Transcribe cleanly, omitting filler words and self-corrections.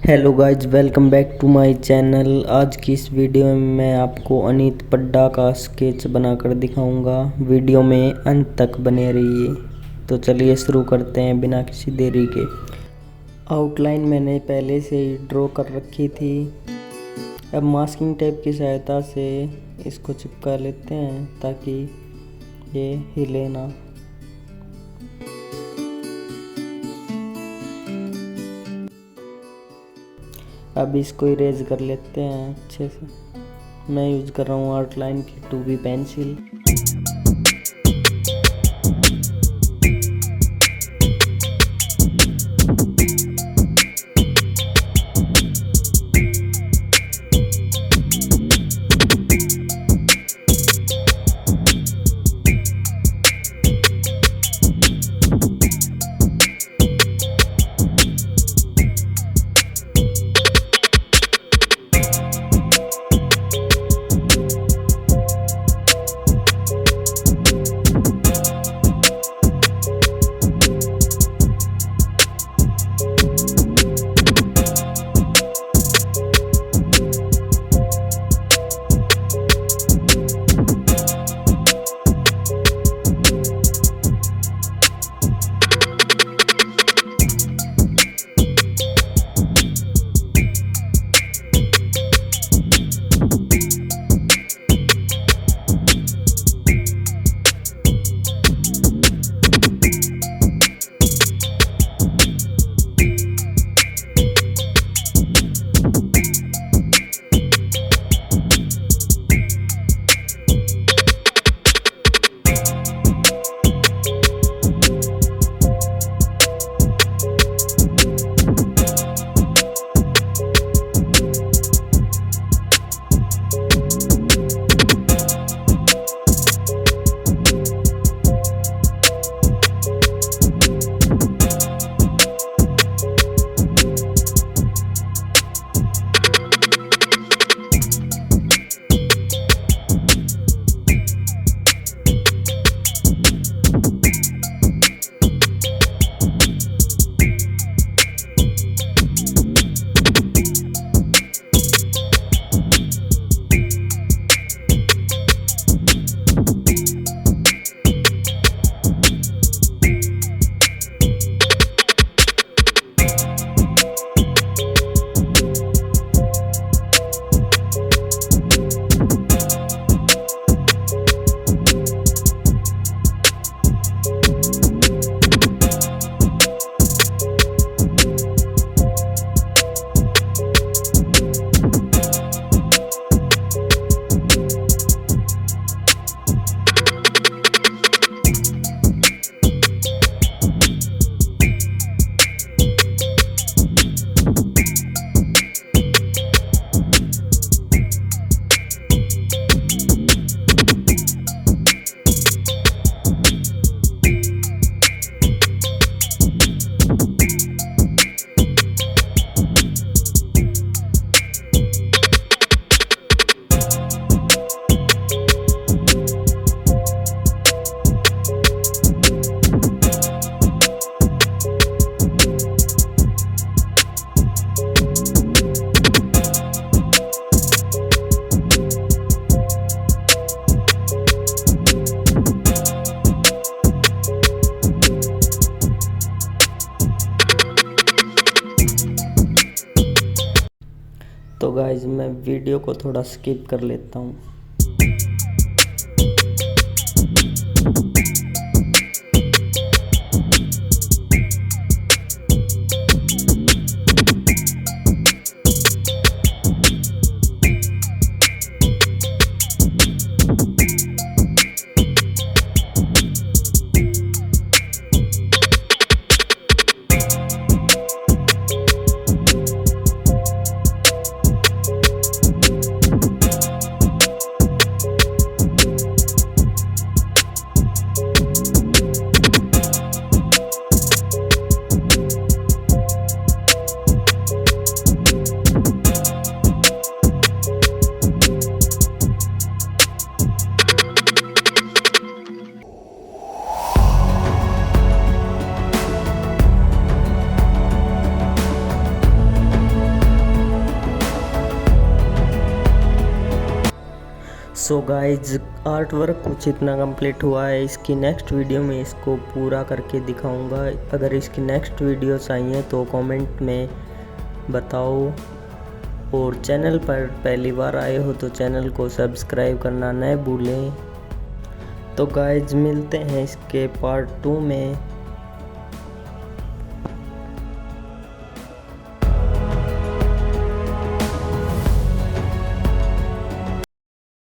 Hello guys, welcome back to my channel. आज की इस वीडियो में मैं आपको अनीत पड्डा का स्केच बनाकर दिखाऊंगा। वीडियो में अंत तक बने रहिए। तो चलिए शुरू करते हैं बिना किसी देरी के। आउटलाइन मैंने पहले से ही ड्रॉ कर रखी थी। अब मास्किंग टेप की सहायता से इसको चिपका लेते हैं ताकि ये हिले ना। अब इसको इरेज कर लेते हैं अच्छे से। मैं यूज़ कर रहा हूँ आउटलाइन की 2B पेंसिल। तो गाइज मैं वीडियो को थोड़ा स्किप कर लेता हूँ। सो गाइज आर्ट वर्क कुछ इतना कंप्लीट हुआ है। इसकी नेक्स्ट वीडियो में इसको पूरा करके दिखाऊंगा। अगर इसकी नेक्स्ट वीडियो चाहिए तो कमेंट में बताओ, और चैनल पर पहली बार आए हो तो चैनल को सब्सक्राइब करना न भूलें। तो गाइज मिलते हैं इसके पार्ट 2 में।